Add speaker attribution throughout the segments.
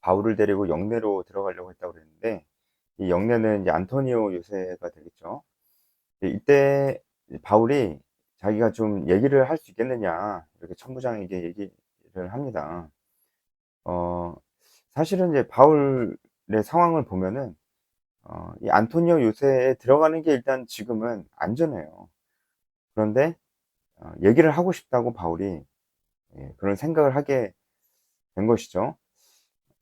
Speaker 1: 바울을 데리고 영내로 들어가려고 했다고 그랬는데, 이 영내는 이제 안토니오 요새가 되겠죠. 이때 바울이 자기가 좀 얘기를 할 수 있겠느냐, 이렇게 천부장에게 얘기를 합니다. 어, 사실은 이제 바울의 상황을 보면은, 이 안토니오 요새에 들어가는 게 일단 지금은 안전해요. 그런데, 얘기를 하고 싶다고 바울이 그런 생각을 하게 된 것이죠.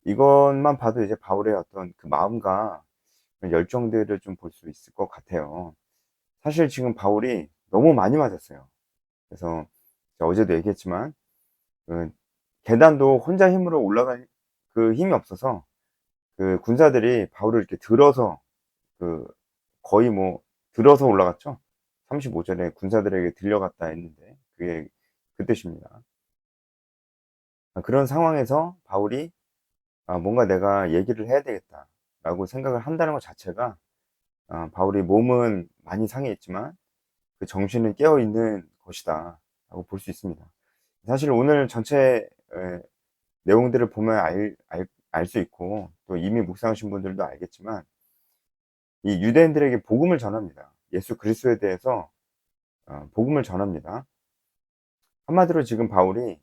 Speaker 1: 이것만 봐도 이제 바울의 어떤 그 마음과 그런 열정들을 좀 볼 수 있을 것 같아요. 사실 지금 바울이 너무 많이 맞았어요. 그래서 제가 어제도 얘기했지만, 그 계단도 혼자 힘으로 올라갈 그 힘이 없어서 그 군사들이 바울을 이렇게 들어서, 그 거의 뭐 들어서 올라갔죠. 35절에 군사들에게 들려갔다 했는데 그게 그 뜻입니다. 그런 상황에서 바울이 뭔가 내가 얘기를 해야 되겠다라고 생각을 한다는 것 자체가, 바울이 몸은 많이 상해 있지만 그 정신은 깨어 있는 것이다라고 볼 수 있습니다. 사실 오늘 전체 내용들을 보면 알 수 있고, 또 이미 묵상하신 분들도 알겠지만, 이 유대인들에게 복음을 전합니다. 예수 그리스도에 대해서 복음을 전합니다. 한마디로 지금 바울이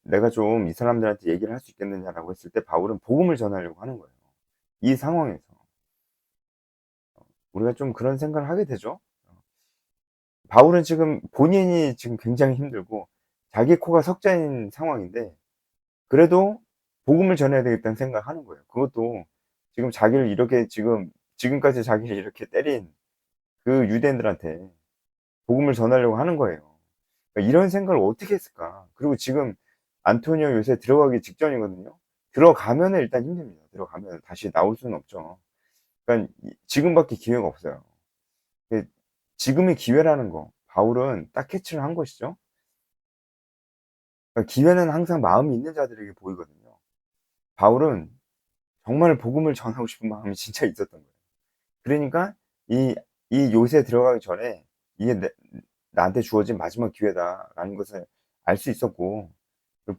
Speaker 1: 내가 좀 이 사람들한테 얘기를 할 수 있겠느냐라고 했을 때 바울은 복음을 전하려고 하는 거예요. 이 상황에서 우리가 좀 그런 생각을 하게 되죠. 바울은 지금 본인이 지금 굉장히 힘들고 자기 코가 석자인 상황인데, 그래도 복음을 전해야 되겠다는 생각을 하는 거예요. 그것도 지금 자기를 이렇게 지금까지 자기를 이렇게 때린 그 유대인들한테 복음을 전하려고 하는 거예요. 그러니까 이런 생각을 어떻게 했을까? 그리고 지금 안토니오 요새 들어가기 직전이거든요. 들어가면은 일단 힘듭니다. 들어가면 다시 나올 수는 없죠. 그러니까 지금밖에 기회가 없어요. 지금이 기회라는 거, 바울은 딱 캐치를 한 것이죠. 그러니까 기회는 항상 마음이 있는 자들에게 보이거든요. 바울은 정말 복음을 전하고 싶은 마음이 진짜 있었던 거예요. 그러니까 이, 이 요새 들어가기 전에 이게 나한테 주어진 마지막 기회다라는 것을 알 수 있었고,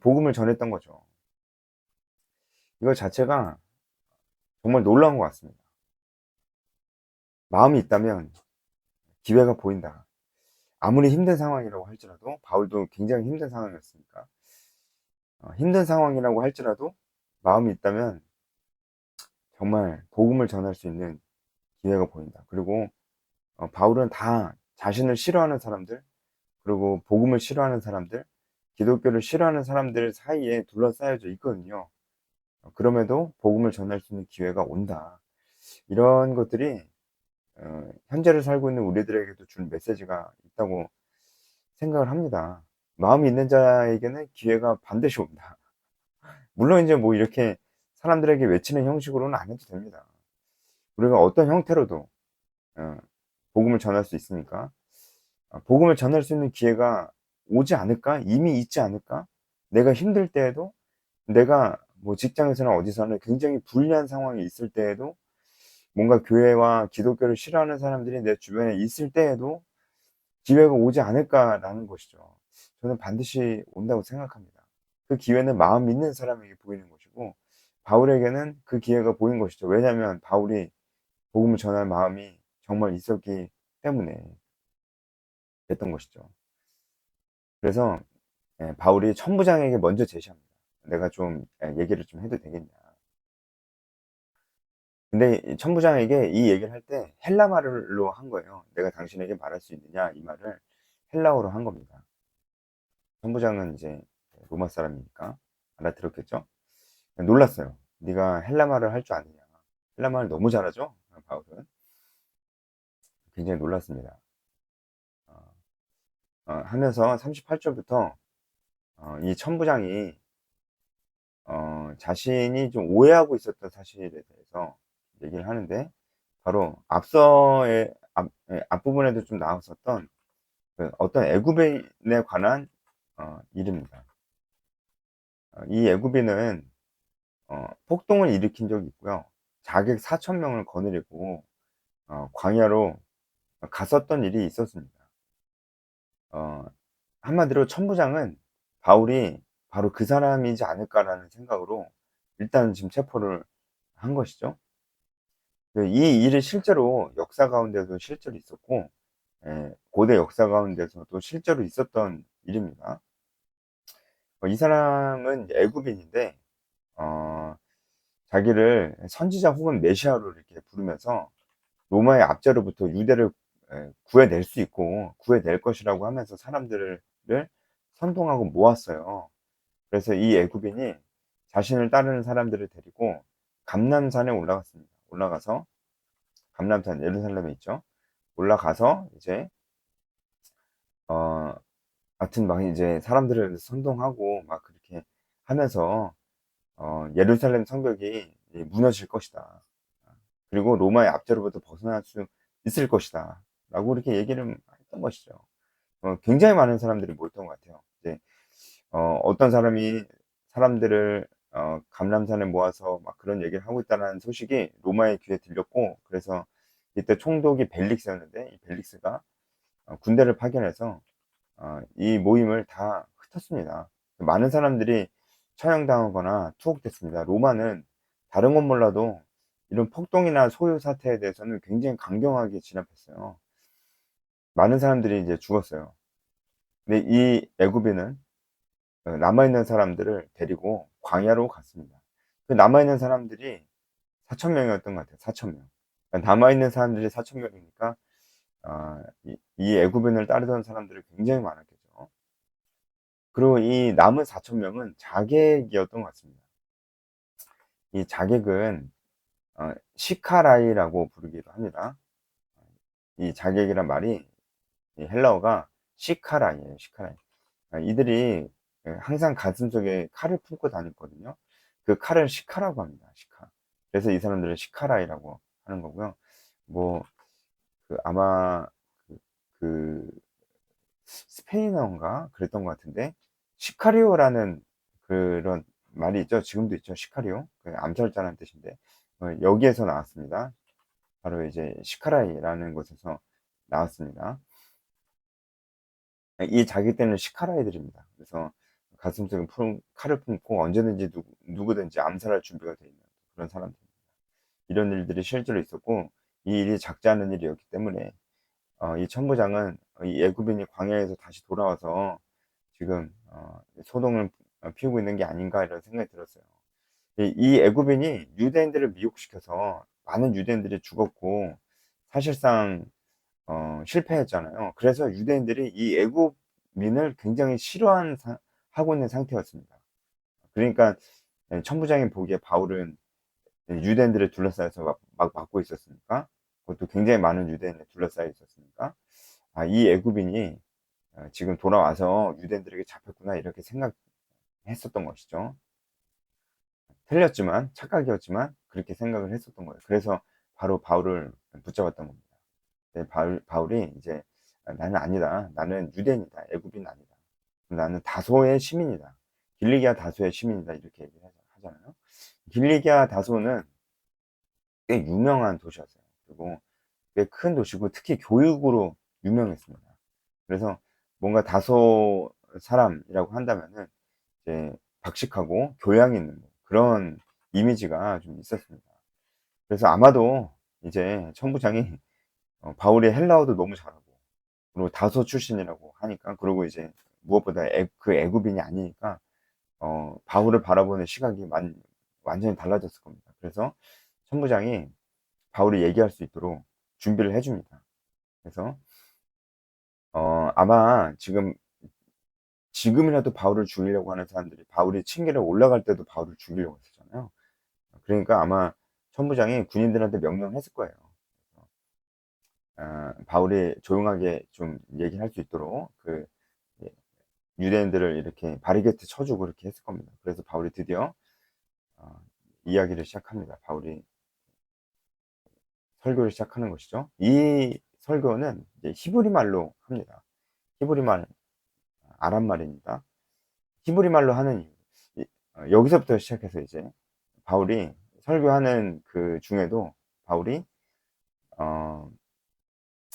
Speaker 1: 복음을 전했던 거죠. 이거 자체가 정말 놀라운 것 같습니다. 마음이 있다면 기회가 보인다. 아무리 힘든 상황이라고 할지라도, 바울도 굉장히 힘든 상황이었으니까, 힘든 상황이라고 할지라도 마음이 있다면 정말 복음을 전할 수 있는 기회가 보인다. 그리고 바울은 다 자신을 싫어하는 사람들, 그리고 복음을 싫어하는 사람들, 기독교를 싫어하는 사람들 사이에 둘러싸여져 있거든요. 그럼에도 복음을 전할 수 있는 기회가 온다. 이런 것들이 현재를 살고 있는 우리들에게도 준 메시지가 있다고 생각을 합니다. 마음이 있는 자에게는 기회가 반드시 온다. 물론 이제 뭐 이렇게 사람들에게 외치는 형식으로는 안 해도 됩니다. 우리가 어떤 형태로도 어, 복음을 전할 수 있으니까, 복음을 전할 수 있는 기회가 오지 않을까? 이미 있지 않을까? 내가 힘들 때에도, 내가 뭐 직장에서나 어디서나 굉장히 불리한 상황이 있을 때에도, 뭔가 교회와 기독교를 싫어하는 사람들이 내 주변에 있을 때에도 기회가 오지 않을까라는 것이죠. 저는 반드시 온다고 생각합니다. 그 기회는 마음 있는 사람에게 보이는 것이고, 바울에게는 그 기회가 보인 것이죠. 왜냐하면 바울이 복음을 전할 마음이 정말 있었기 때문에 됐던 것이죠. 그래서 바울이 천부장에게 먼저 제시합니다. 내가 좀 얘기를 좀 해도 되겠냐. 근데 이 천부장에게 이 얘기를 할 때 헬라 말로 한 거예요. 내가 당신에게 말할 수 있느냐, 이 말을 헬라어로 한 겁니다. 천부장은 이제 로마 사람이니까 알아들었겠죠. 놀랐어요. 네가 헬라 말을 할 줄 아느냐. 헬라 말을 너무 잘하죠, 바울은. 굉장히 놀랐습니다. 어, 하면서 38절부터 이 천부장이 자신이 좀 오해하고 있었던 사실에 대해서 얘기를 하는데, 바로 앞부분에도 좀 나왔었던 그 어떤 애굽인에 관한 일입니다. 이 애굽인은 폭동을 일으킨 적이 있고요. 자객 4천 명을 거느리고 광야로 갔었던 일이 있었습니다. 어, 한마디로 천부장은 바울이 바로 그 사람이지 않을까라는 생각으로 일단 지금 체포를 한 것이죠. 이 일이 실제로 역사 가운데도 실제로 있었고, 고대 역사 가운데서도 실제로 있었던 일입니다. 이 사람은 애굽인인데, 어, 자기를 선지자 혹은 메시아로 이렇게 부르면서 로마의 압제로부터 유대를 구해낼 수 있고 구해낼 것이라고 하면서 사람들을 선동하고 모았어요. 그래서 이 애굽인이 자신을 따르는 사람들을 데리고 감람산에 올라갔습니다. 올라가서 감람산 예루살렘에 있죠. 올라가서 이제 어 하여튼 막 이제 사람들을 선동하고 막 그렇게 하면서 예루살렘 성벽이 이제 무너질 것이다. 그리고 로마의 압제로부터 벗어날 수 있을 것이다. 라고 이렇게 얘기를 했던 것이죠. 굉장히 많은 사람들이 모였던 것 같아요. 이제, 어떤 사람이 사람들을, 감람산에 모아서 막 그런 얘기를 하고 있다는 소식이 로마의 귀에 들렸고, 그래서 이때 총독이 벨릭스였는데, 이 벨릭스가 군대를 파견해서, 이 모임을 다 흩었습니다. 많은 사람들이 처형당하거나 투옥됐습니다. 로마는 다른 건 몰라도 이런 폭동이나 소요 사태에 대해서는 굉장히 강경하게 진압했어요. 많은 사람들이 이제 죽었어요. 근데 이 애굽인은 남아있는 사람들을 데리고 광야로 갔습니다. 그 남아있는 사람들이 4천 명이었던 것 같아요. 4천 명. 남아있는 사람들이 4천 명이니까 이 애굽인을 따르던 사람들이 굉장히 많았겠죠. 그리고 이 남은 4천 명은 자객이었던 것 같습니다. 이 자객은 시카라이라고 부르기도 합니다. 이 자객이란 말이 이 헬라어가 시카라이예요. 시카라이. 이들이 항상 가슴속에 칼을 품고 다녔거든요. 그 칼을 시카라고 합니다. 시카. 그래서 이 사람들을 시카라이라고 하는 거고요. 뭐, 아마, 그, 그 스페인어인가? 그랬던 것 같은데, 시카리오라는 그런 말이 있죠. 지금도 있죠. 시카리오. 그 암살자라는 뜻인데, 여기에서 나왔습니다. 바로 이제 시카라이라는 곳에서 나왔습니다. 이 자기 때는 시카라이들입니다. 그래서 가슴속에 칼을 품고 언제든지 누구든지 암살할 준비가 되어 있는 그런 사람들입니다. 이런 일들이 실제로 있었고 이 일이 작지 않은 일이었기 때문에 이 천부장은 이 애굽인이 광야에서 다시 돌아와서 지금 소동을 피우고 있는 게 아닌가 이런 생각이 들었어요. 이 애굽인이 유대인들을 미혹시켜서 많은 유대인들이 죽었고 사실상 실패했잖아요. 그래서 유대인들이 이 애굽민을 굉장히 하고 있는 상태였습니다. 그러니까 천부장이 보기에 바울은 유대인들을 둘러싸여서 막 막고 있었으니까 그것도 굉장히 많은 유대인에 둘러싸여 있었으니까 이 애굽인이 지금 돌아와서 유대인들에게 잡혔구나 이렇게 생각했었던 것이죠. 틀렸지만 착각이었지만 그렇게 생각을 했었던 거예요. 그래서 바로 바울을 붙잡았던 겁니다. 바울이 이제 나는 아니다. 나는 유대인이다. 애굽인 아니다. 나는 다소의 시민이다. 길리기아 다소의 시민이다. 이렇게 얘기를 하잖아요. 길리기아 다소는 꽤 유명한 도시였어요. 그리고 꽤 큰 도시고 특히 교육으로 유명했습니다. 그래서 뭔가 다소 사람이라고 한다면은 이제 박식하고 교양 있는 그런 이미지가 좀 있었습니다. 그래서 아마도 이제 천부장이 바울이 헬라어도 너무 잘하고 그리고 다소 출신이라고 하니까 그리고 이제 무엇보다 그 애굽인이 아니니까 바울을 바라보는 시각이 완전히 달라졌을 겁니다. 그래서 천부장이 바울이 얘기할 수 있도록 준비를 해줍니다. 그래서 아마 지금이라도 바울을 죽이려고 하는 사람들이 바울이 층계를 올라갈 때도 바울을 죽이려고 했었잖아요. 그러니까 아마 천부장이 군인들한테 명령했을 거예요. 바울이 조용하게 좀 얘기할 수 있도록 예, 유대인들을 이렇게 바리게트 쳐주고 그렇게 했을 겁니다. 그래서 바울이 드디어 어, 이야기를 시작합니다. 바울이 설교를 시작하는 것이죠. 이 설교는 이제 히브리 말로 합니다. 히브리 말, 아람 말입니다. 히브리 말로 하는 여기서부터 시작해서 이제 바울이 설교하는 그 중에도 바울이 어,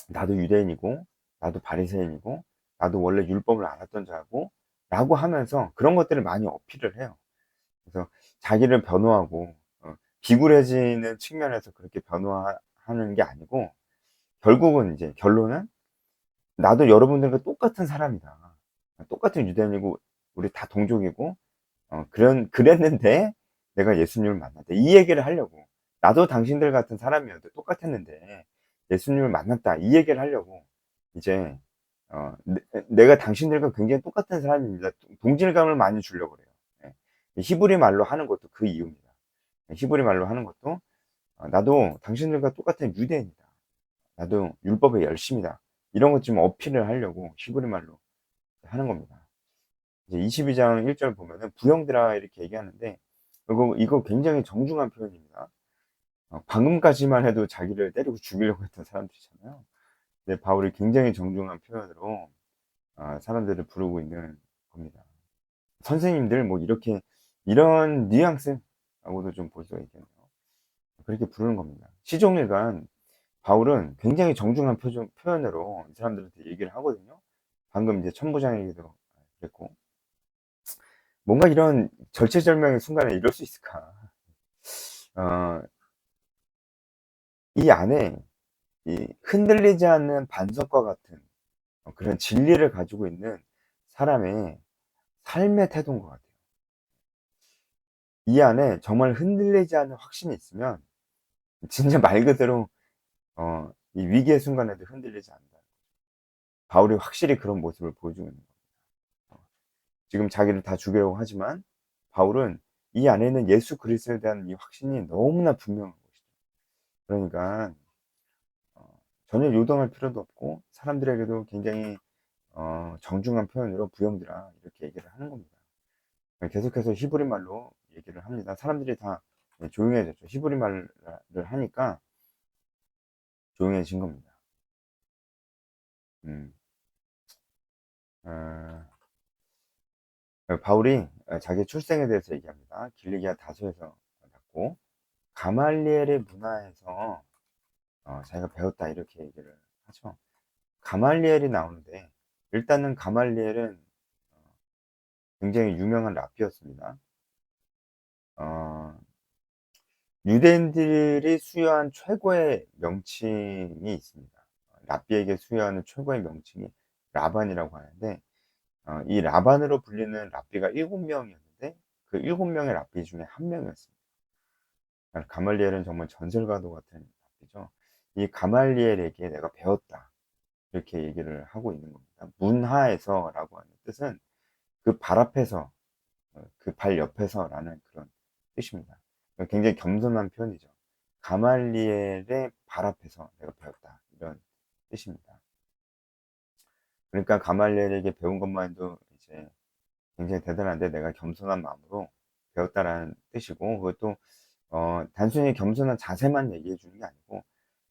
Speaker 1: 나도 유대인이고 나도 바리새인이고 나도 원래 율법을 알았던 자고 라고 하면서 그런 것들을 많이 어필을 해요. 그래서 자기를 변호하고 비굴해지는 측면에서 그렇게 변호하는 게 아니고, 결국은 이제 결론은 나도 여러분들과 똑같은 사람이다. 똑같은 유대인이고 우리 다 동족이고 그랬는데 내가 예수님을 만났다. 이 얘기를 하려고. 나도 당신들 같은 사람이어도 똑같았는데 예수님을 만났다. 이 얘기를 하려고 이제 내가 당신들과 굉장히 똑같은 사람입니다. 동질감을 많이 주려고 그래요. 예. 히브리 말로 하는 것도 그 이유입니다. 히브리 말로 하는 것도 나도 당신들과 똑같은 유대인이다. 나도 율법의 열심이다. 이런 것 좀 어필을 하려고 히브리 말로 하는 겁니다. 이제 22장 1절 보면은 부형들아 이렇게 얘기하는데, 이거 굉장히 정중한 표현입니다. 방금까지만 해도 자기를 때리고 죽이려고 했던 사람들이잖아요. 근데 바울이 굉장히 정중한 표현으로 사람들을 부르고 있는 겁니다. 선생님들 뭐 이렇게 이런 뉘앙스라고도 좀 볼 수가 있겠네요. 그렇게 부르는 겁니다. 시종일관 바울은 굉장히 정중한 표현으로 이 사람들한테 얘기를 하거든요. 방금 이제 천부장에게도 그랬고, 뭔가 이런 절체절명의 순간에 이럴 수 있을까? 어, 이 안에 이 흔들리지 않는 반석과 같은 그런 진리를 가지고 있는 사람의 삶의 태도인 것 같아요. 이 안에 정말 흔들리지 않는 확신이 있으면 진짜 말 그대로 이 위기의 순간에도 흔들리지 않는다. 바울이 확실히 그런 모습을 보여주고 있는 거예요. 지금 자기를 다 죽이려고 하지만 바울은 이 안에는 예수 그리스도에 대한 이 확신이 너무나 분명한 것이죠. 그러니까 전혀 요동할 필요도 없고 사람들에게도 굉장히 정중한 표현으로 부형들아 이렇게 얘기를 하는 겁니다. 계속해서 히브리 말로 얘기를 합니다. 사람들이 다 조용해졌죠. 히브리 말을 하니까 조용해진 겁니다. 음, 어, 바울이 자기 출생에 대해서 얘기합니다. 길리기아 다소에서 났고 가말리엘의 문화에서 자기가 배웠다 이렇게 얘기를 하죠. 가말리엘이 나오는데 일단은 가말리엘은 굉장히 유명한 랍비였습니다. 어, 유대인들이 수여한 최고의 명칭이 있습니다. 랍비에게 수여하는 최고의 명칭이 라반이라고 하는데 이 라반으로 불리는 랍비가 7명이었는데 그 7명의 랍비 중에 한 명이었습니다. 가말리엘은 정말 전설과도 같은 랍비죠. 이 가말리엘에게 내가 배웠다. 이렇게 얘기를 하고 있는 겁니다. 문하에서라고 하는 뜻은 그 발 앞에서, 그 발 옆에서라는 그런 뜻입니다. 굉장히 겸손한 표현이죠. 가말리엘의 발 앞에서 내가 배웠다. 이런 뜻입니다. 그러니까 가말리엘에게 배운 것만도 이제 굉장히 대단한데 내가 겸손한 마음으로 배웠다라는 뜻이고, 그것도 단순히 겸손한 자세만 얘기해 주는 게 아니고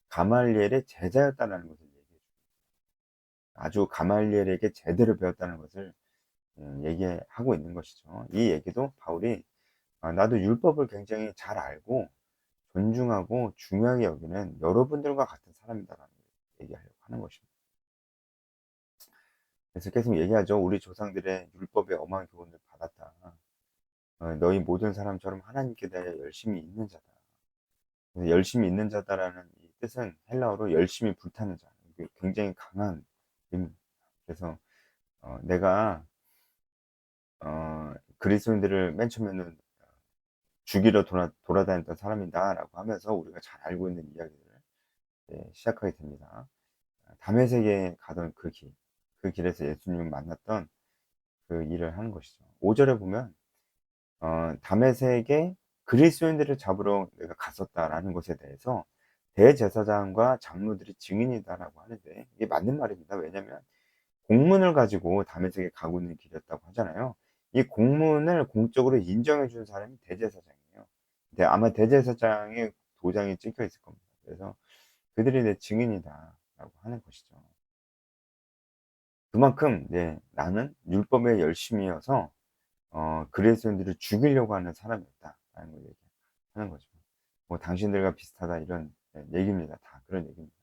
Speaker 1: 가말리엘의 제자였다라는 것을 얘기해 줍니다. 아주 가말리엘에게 제대로 배웠다는 것을 얘기하고 있는 것이죠. 이 얘기도 바울이 나도 율법을 굉장히 잘 알고 존중하고 중요하게 여기는 여러분들과 같은 사람이다라는 얘기하려고 하는 것입니다. 그래서 계속 얘기하죠. 우리 조상들의 율법에 엄한 교훈을 받았다. 너희 모든 사람처럼 하나님께 대해 열심히 있는 자다. 그래서 열심히 있는 자다라는 이 뜻은 헬라어로 열심히 불타는 자. 이게 굉장히 강한 의미입니다. 그래서 내가 그리스도인들을 맨 처음에는 죽이러 돌아다녔던 사람이다라고 하면서 우리가 잘 알고 있는 이야기를 시작하게 됩니다. 다메섹에 가던 그 길에서 예수님을 만났던 그 일을 하는 것이죠. 5절에 보면 다메섹에 그리스도인들을 잡으러 내가 갔었다라는 것에 대해서 대제사장과 장로들이 증인이다라고 하는데 이게 맞는 말입니다. 왜냐하면 공문을 가지고 다메섹에 가고 있는 길이었다고 하잖아요. 이 공문을 공적으로 인정해 준 사람이 대제사장이에요. 근데 아마 대제사장의 도장이 찍혀 있을 겁니다. 그래서 그들이 내 증인이다라고 하는 것이죠. 그만큼 나는 율법에 열심이어서 그리스도인들을 죽이려고 하는 사람이었다라는 걸 얘기하는 거죠. 뭐 당신들과 비슷하다 이런 얘기입니다. 다 그런 얘기입니다.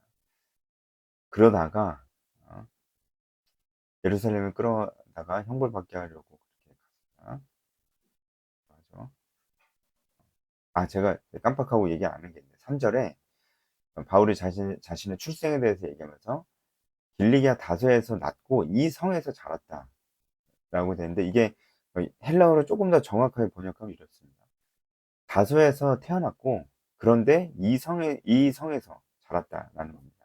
Speaker 1: 그러다가 어, 예루살렘을 끌어다가 형벌받게 하려고 그렇게 갔습니다. 거죠. 제가 깜빡하고 얘기 안 한 게 있는데 3절에 바울이 자신의 출생에 대해서 얘기하면서 길리기아 다소에서 낳고 이 성에서 자랐다 라고 되는데, 이게 헬라어로 조금 더 정확하게 번역하면 이렇습니다. 다소에서 태어났고 그런데 이 성에서 자랐다라는 겁니다.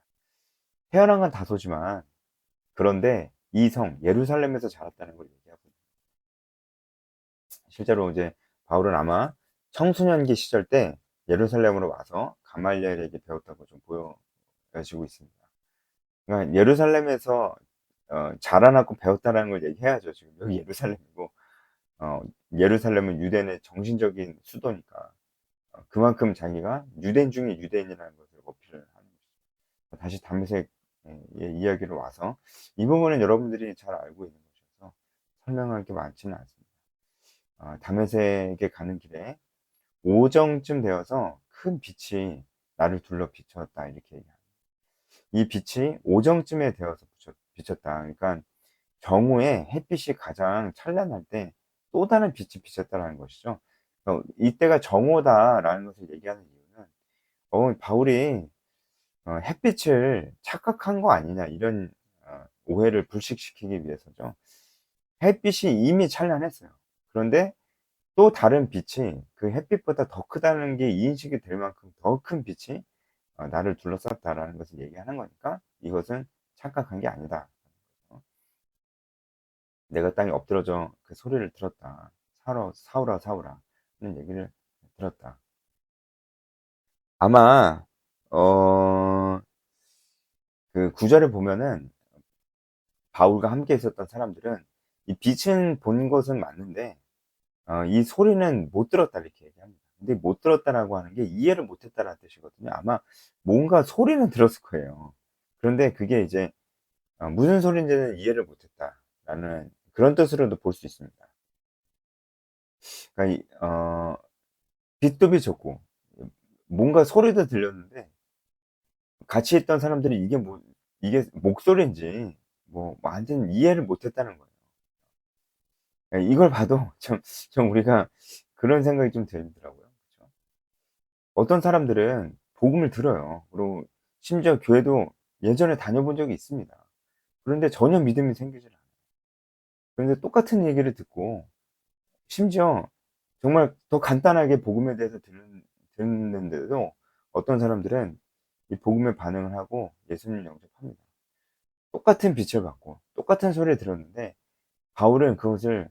Speaker 1: 태어난 건 다소지만 그런데 이 성 예루살렘에서 자랐다는 걸 얘기하고 있습니다. 실제로 이제 바울은 아마 청소년기 시절 때 예루살렘으로 와서 가말리엘에게 배웠다고 좀 보여지고 있습니다. 그러니까 예루살렘에서 자라났고 배웠다라는 걸 얘기해야죠. 지금 여기 예루살렘이고, 어, 예루살렘은 유대인의 정신적인 수도니까 그만큼 자기가 유대인 중에 유대인이라는 것을 어필을 하는 거죠. 다시 담에색 이야기로 와서 이 부분은 여러분들이 잘 알고 있는 것이어서 설명할 게 많지는 않습니다. 다메섹에 가는 길에 오정쯤 되어서 큰 빛이 나를 둘러 비쳤다 이렇게 얘기합니다. 이 빛이 오정쯤에 되어서 비쳤다. 그러니까 정오에 햇빛이 가장 찬란할 때 또 다른 빛이 비쳤다라는 것이죠. 이때가 정오다라는 것을 얘기하는 이유는 바울이 햇빛을 착각한 거 아니냐 이런 오해를 불식시키기 위해서죠. 햇빛이 이미 찬란했어요. 그런데 또 다른 빛이 그 햇빛보다 더 크다는 게 인식이 될 만큼 더 큰 빛이 나를 둘러쌌다라는 것을 얘기하는 거니까 이것은 착각한 게 아니다. 내가 땅에 엎드러져 그 소리를 들었다. 사울아 사울아 하는 얘기를 들었다. 아마 그 구절을 보면은 바울과 함께 있었던 사람들은 이 빛은 본 것은 맞는데 이 소리는 못 들었다 이렇게 얘기합니다. 근데 못 들었다라고 하는 게 이해를 못 했다라는 뜻이거든요. 아마 뭔가 소리는 들었을 거예요. 그런데 그게 이제 무슨 소리인지는 이해를 못 했다라는 그런 뜻으로도 볼 수 있습니다. 그러니까 빛도 비쳤고 뭔가 소리도 들렸는데 같이 있던 사람들이 이게 목소리인지 뭐 완전 이해를 못 했다는 거예요. 이걸 봐도 좀 우리가 그런 생각이 좀 들더라고요. 그렇죠? 어떤 사람들은 복음을 들어요. 그리고 심지어 교회도 예전에 다녀본 적이 있습니다. 그런데 전혀 믿음이 생기질 않아요. 그런데 똑같은 얘기를 듣고 심지어 정말 더 간단하게 복음에 대해서 듣는데도 어떤 사람들은 이 복음에 반응을 하고 예수님 영접합니다. 똑같은 빛을 받고 똑같은 소리를 들었는데 바울은 그것을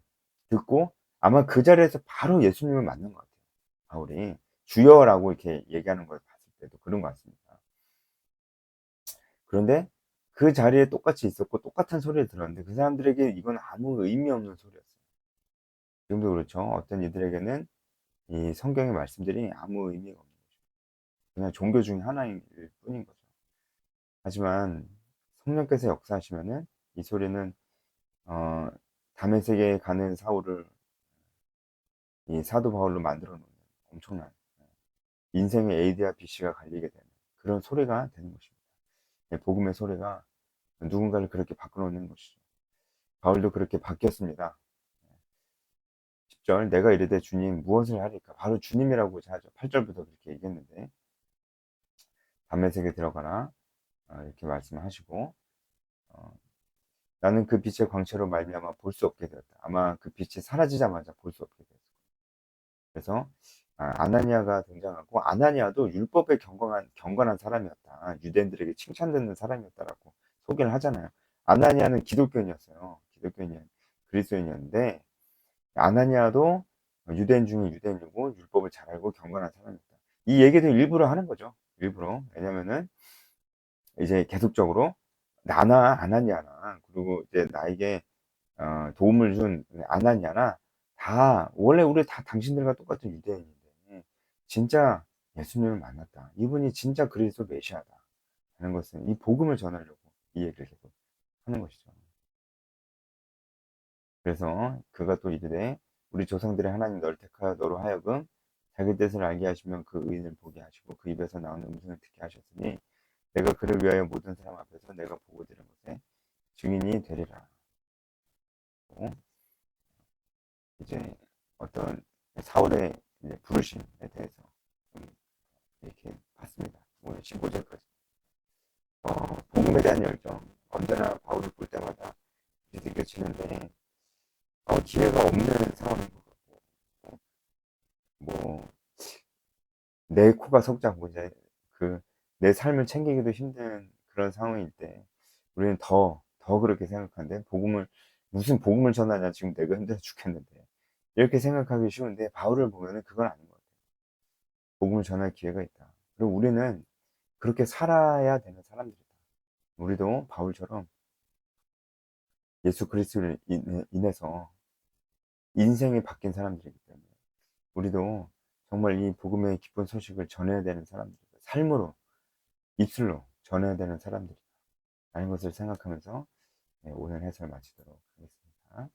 Speaker 1: 듣고 아마 그 자리에서 바로 예수님을 만난 것 같아요. 바울이 주여라고 이렇게 얘기하는 걸 봤을 때도 그런 것 같습니다. 그런데 그 자리에 똑같이 있었고 똑같은 소리를 들었는데 그 사람들에게 이건 아무 의미 없는 소리였어요. 지금도 그렇죠. 어떤 이들에게는 이 성경의 말씀들이 아무 의미가 없는 거죠. 그냥 종교 중에 하나일 뿐인 거죠. 하지만 성령께서 역사하시면은 이 소리는 어, 다메섹에 가는 사울을 이 사도 바울로 만들어 놓는 엄청난 인생의 A와 BC가 갈리게 되는 그런 소리가 되는 것입니다. 복음의 소리가 누군가를 그렇게 바꿔놓는 것이죠. 바울도 그렇게 바뀌었습니다. 10절 내가 이르되 주님 무엇을 하리까? 바로 주님이라고 하죠. 8절부터 그렇게 얘기했는데 다메섹에 들어가라 이렇게 말씀하시고 나는 그 빛의 광채로 말미암아 볼 수 없게 되었다. 아마 그 빛이 사라지자마자 볼 수 없게 되었어요. 그래서 아나니아가 등장하고 아나니아도 율법에 경건한 사람이었다. 유대인들에게 칭찬듣는 사람이었다라고 소개를 하잖아요. 아나니아는 기독교인이었어요. 기독교인 그리스도인이었는데 아나니아도 유대인 중에 유대인이고 율법을 잘 알고 경건한 사람이었다. 이 얘기도 일부러 하는 거죠. 일부러. 왜냐면은 이제 계속적으로 나나 아나니아나 그리고 이제 나에게 도움을 준 아나니아나 다 원래 우리 다 당신들과 똑같은 유대인인데 진짜 예수님을 만났다. 이분이 진짜 그리스도 메시아다. 하는 것은 이 복음을 전하려고 이 얘기를 계속 하는 것이죠. 그래서 그가 또 이르되 우리 조상들의 하나님 너를 택하여 너로 하여금 자기 뜻을 알게 하시면 그 의인을 보게 하시고 그 입에서 나오는 음성을 듣게 하셨으니 내가 그를 위하여 모든 사람 앞에서 내가 보고 들은 것에 증인이 되리라. 이제 어떤 4월에 이제 부르심에 대해서 좀 이렇게 봤습니다. 오늘 15절까지. 복음에 대한 열정, 언제나 바울을 볼 때마다 느껴지는데, 기회가 없는 상황인 것 같고, 뭐, 내 코가 석자고, 이제, 내 삶을 챙기기도 힘든 그런 상황일 때, 우리는 더 그렇게 생각하는데, 무슨 복음을 전하냐, 지금 내가 힘들어 죽겠는데. 이렇게 생각하기 쉬운데, 바울을 보면은 그건 아닌 것 같아요. 복음을 전할 기회가 있다. 그리고 우리는 그렇게 살아야 되는 사람들이다. 우리도 바울처럼 예수 그리스도를 인해서 인생이 바뀐 사람들이기 때문에 우리도 정말 이 복음의 기쁜 소식을 전해야 되는 사람들이다. 삶으로, 입술로 전해야 되는 사람들이다. 라는 것을 생각하면서 오늘 해설 마치도록 하겠습니다.